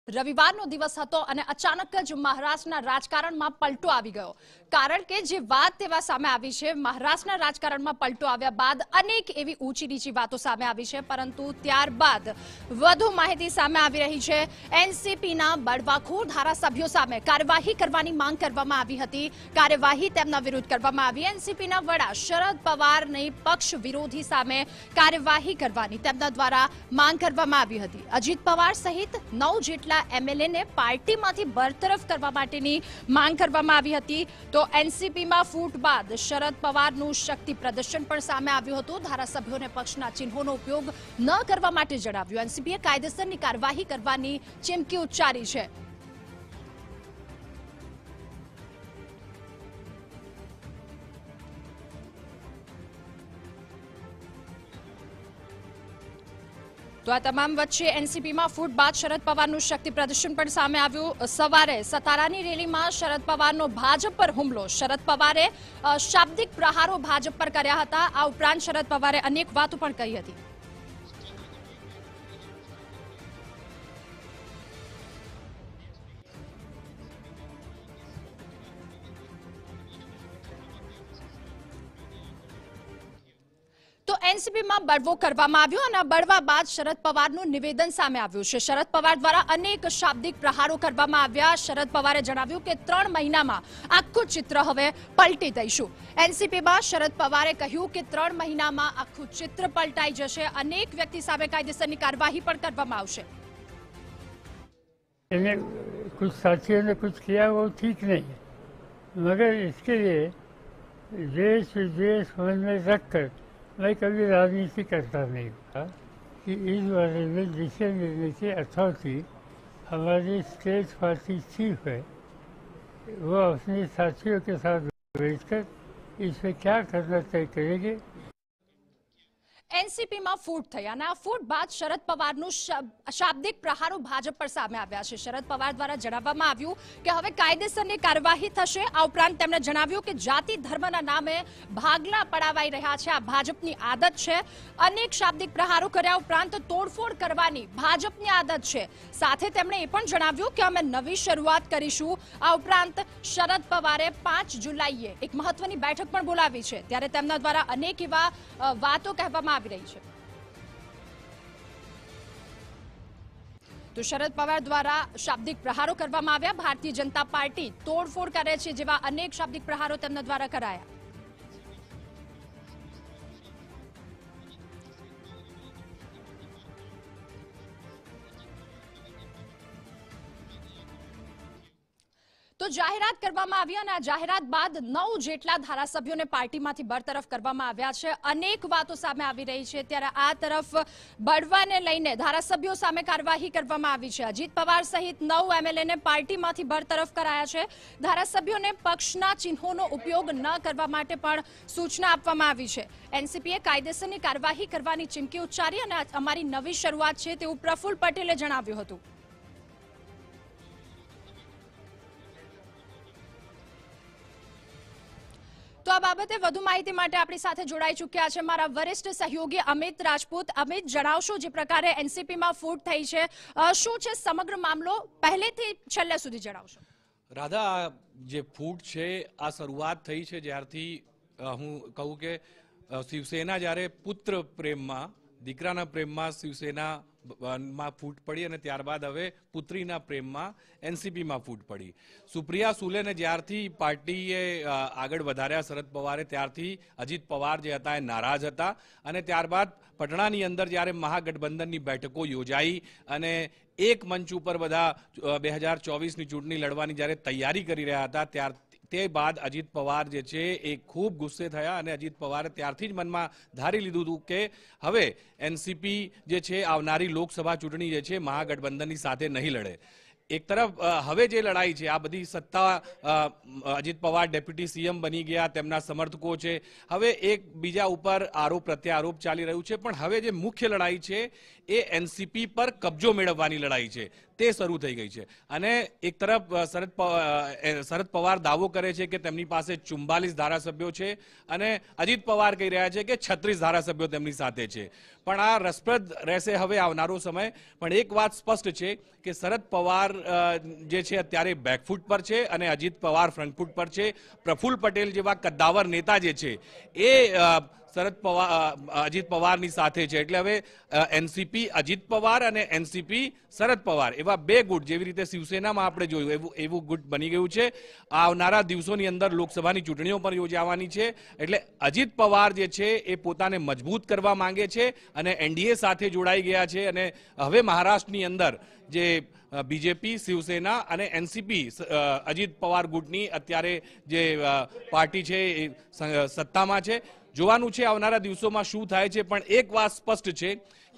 રવિવારનો દિવસ હતો અને અચાનક જ મહારાષ્ટ્રના રાજકારણમાં પલટો આવી ગયો કારણ કે જે વાત તેવા સામે આવી છે મહારાષ્ટ્રના રાજકારણમાં પલટો આવ્યા બાદ અનેક એવી ઊંચી નીચી વાતો સામે આવી છે પરંતુ ત્યારબાદ વધુ માહિતી સામે આવી રહી છે એનસીપીના બળવાખોર ધારાસભ્યો સામે કાર્યવાહી કરવાની માંગ કરવામાં આવી હતી કાર્યવાહી તેમના વિરુદ્ધ કરવામાં આવી એનસીપીના વડા શરદ પવારની પક્ષ વિરોધી સામે કાર્યવાહી કરવાની તેમના દ્વારા માંગ કરવામાં આવી હતી અજીત પવાર સહિત 9 જેટલા एमएलए ने पार्टी मांथी बरतरफ करवा माटेनी मांग करवामां आवी हती तो एनसीपी में फूट बाद शरद पवारनुं शक्ति प्रदर्शन पण सामे आव्युं हतुं धारासभ्योने पक्षना चिन्होनो उपयोग न करवा माटे जणाव्युं एनसीपीए कायदेसरनी कार्यवाही करवानी चीमकी उच्चारी छे तो आ तमाम वच्चे एनसीपी में फूट बाद शरद पवारनुं शक्ति प्रदर्शन पण सामे आव्युं सवारे सतारानी रेली में शरद पवारनो भाजप पर हुमलो शरद पवारे शाब्दिक प्रहारो भाजप पर कर्या हता आ उपरांत शरद पवारे अनेक वातो पण कही हती तो एनसीपी में बळवो करवामां आव्यो अने बळवा बाद शरद पवारनुं निवेदन सामे आव्युं छे शरद पवार द्वारा अनेक शाब्दिक प्रहारो करवामां आव्या शरद पवारे जणाव्युं के 3 महीनामां आखुं चित्र हवे पलटी दईशुं एनसीपी में शरद पवारे कह्युं के 3 महीनामां आखुं चित्र पलटाई जशे अनेक व्यक्ति सामे कायदेसरनी कार्यवाही पण करवामां आवशे कुछ साथियों ने कुछ किया वो ठीक नहीं है मगर इसके लिए देश विदेश मन में रखकर मैं कभी राजनीति करता नहीं था कि इस बारे में डिसीजन लेने की अथॉरिटी हमारी स्टेट पार्टी चीफ है वो अपने साथियों के साथ बैठकर इस पर क्या करना तय करेंगे एनसीपी में फूट थई अने आ फूट बाद शरद पवारनुं शाब्दिक प्रहारो भाजप पर सामे आव्या छे शरद पवार द्वारा जणाववामां आव्युं के हवे कायदेसरनी कार्यवाही थशे आ उपरांत તેમણે જણાવ્યું કે જાતિ ધર્મના નામે ભાગલા પડાવાઈ રહ્યા છે આ ભાજપની આદત છે અનેક શાબ્દિક પ્રહારો કર્યા ઉપરાંત તોડફોડ કરવાની ભાજપની આદત છે સાથે તેમણે એ પણ જણાવ્યું કે અમે નવી શરૂઆત કરીશું આ ઉપરાંત શરદ પવારે 5 જુલાઈએ એક મહત્વની બેઠક પણ બોલાવી છે ત્યારે તેમના દ્વારા અનેક એવા વાતો કહેવામાં આવી રહી છે तो शरद पवार द्वारा शाब्दिक प्रहारो करवामां आव्या भारतीय जनता पार्टी तोड़फोड़ करे छे जेवा अनेक शाब्दिक प्रहारो तेमना द्वारा कराया तो जाहेरात करवामां आवी अने आ जाहेरात बाद 9 जेटला धारासभ्योने पार्टीमांथी बरतरफ करवामां आव्या छे अनेक वातो सामे आवी रही छे त्यारे आ तरफ बळवाने लईने धारासभ्यो सामे कार्यवाही करवामां आवी छे अजीत पवार सहित 9 एमएलए ने पार्टीमांथी बरतरफ कराया छे धारासभ्योने पक्षना चिन्होनो उपयोग न करवा माटे पण सूचना आपवामां आवी छे एनसीपीए कायदेसरनी कार्यवाही करवानी चीमकी उच्चारी अने अमारी नवी शरूआत छे तेवुं प्रफुल्ल पटेले जणाव्युं हतुं तो आ बाबते વધુ માહિતી માટે આપણી સાથે જોડાઈ ચૂક્યા છે મારા વરિષ્ઠ સહયોગી અમિત રાજપૂત અમિત જણાવશો જે પ્રકારે એનસીપી માં ફૂટ થઈ છે શું છે સમગ્ર મામલો પહેલેથી છેલ્લે સુધી જણાવશો રાધા જે ફૂટ છે આ શરૂઆત થઈ છે જ્યારથી હું કહું કે શિવસેના જ્યારે પુત્ર પ્રેમમાં દીકરાના પ્રેમમાં શિવસેના માં ફૂટ પડી અને ત્યારબાદ હવે પુત્રીના પ્રેમમાં એનસીપીમાં ફૂટ પડી સુપ્રિયા સુલેને જ્યારથી પાર્ટીએ આગળ વધાર્યા શરદ પવારે ત્યારથી અજીત પવાર જે હતા એ નારાજ હતા અને ત્યારબાદ પટણાની અંદર જ્યારે મહાગઠબંધનની બેઠકો યોજાઈ અને એક મંચ ઉપર બધા 2024ની ચૂંટણી લડવાની જ્યારે તૈયારી કરી રહ્યા હતા ત્યાર તે બાદ અજીત પવાર જે છે એ ખૂબ ગુસ્સે થયા અને અજીત પવારે ત્યારથી જ મનમાં ધારી લીધું હતું કે હવે એનસીપી જે છે આવનારી લોકસભા ચૂંટણી જે છે મહાગઠબંધનની સાથે નહીં લડે एक तरफ हवे जे लड़ाई है आ बधी सत्ता अजीत पवार डेप्यूटी सीएम बनी गया तेमना समर्थको छे हवे एक बीजा उपर आरोप प्रत्यारोप चाली रह्युं छे पण हवे जे मुख्य लड़ाई है ए एनसीपी पर कब्जो मेळववानी लड़ाई है તે શરૂ થઈ ગઈ છે. અને એક તરફ શરદ પવાર દાવો કરે છે કે તેમની પાસે 44 ધારાસભ્યો છે અને અજીત પવાર કહી રહ્યા છે કે 36 ધારાસભ્યો તેમની સાથે છે. પણ આ રસપ્રદ રહેશે હવે આવનારો સમય. પણ એક વાત સ્પષ્ટ છે કે શરદ પવાર જે છે અત્યારે બેકફૂટ પર છે અને અજીત પવાર ફ્રન્ટફૂટ પર છે. પ્રફુલ્લ પટેલ જેવા કદ્દાવર નેતા જે છે એ અજીત પવારની સાથે છે. એટલે હવે એનસીપી અજીત પવાર અને એનસીપી શરદ પવાર એવા બે ગુટ, જેવી રીતે શિવસેનામાં આપણે જોયું એવું ગુટ બની ગયું છે. આવનારા દિવસોની અંદર લોકસભાની ચૂંટણીઓ પણ યોજાવાની છે. એટલે અજીત પવાર જે છે એ પોતાને મજબૂત કરવા માંગે છે અને એનડીએ સાથે જોડાઈ ગયા છે. અને હવે મહારાષ્ટ્રની અંદર જે બીજેપી, શિવસેના અને એનસીપી અજીત પવાર ગુટની અત્યારે જે પાર્ટી છે એ સત્તામાં છે. જોવાનું છે આવનારા દિવસોમાં શું થાય છે. પણ એક વાત સ્પષ્ટ છે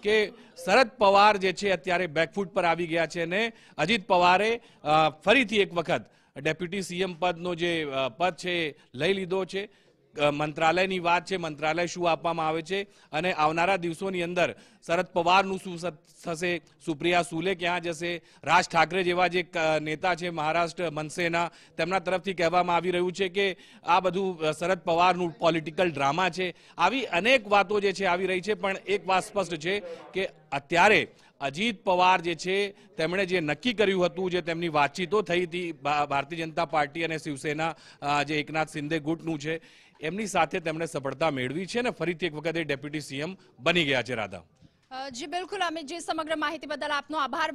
કે શરદ પવાર જે છે અત્યારે બેકફૂટ પર આવી ગયા છે અને અજીત પવારે ફરીથી એક વખત ડેપ્યુટી સીએમ પદનો જે પદ છે લઈ લીધો છે. મંત્રાલયની વાત છે, મંત્રાલય શું આપવામાં આવે છે અને આવનારા દિવસોની અંદર શરદ પવારનું શું થશે, સુપ્રિયા સુલે ક્યાં જશે, રાજ ઠાકરે જેવા જે નેતા છે મહારાષ્ટ્ર મનસેના, તેમના તરફથી કહેવામાં આવી રહ્યું છે કે આ બધું શરદ પવારનું પોલિટિકલ ડ્રામા છે. આવી અનેક વાતો જે છે આવી રહી છે. પણ એક વાત સ્પષ્ટ છે કે અત્યારે અજીત પવાર જે છે તેમણે જે નક્કી કર્યું હતું, જે તેમની વાતચીતો થઈ હતી ભારતીય જનતા પાર્ટી અને શિવસેના જે એકનાથ શિંદે ગુટનું છે, એમની સાથે તેમણે સફળતા મેળવી છે અને ફરીથી એક વખત એ ડેપ્યુટી સીએમ બની ગયા છે. રાધા. જી બિલકુલ, અમિત જી, સમગ્ર માહિતી બદલ આપનો આભાર.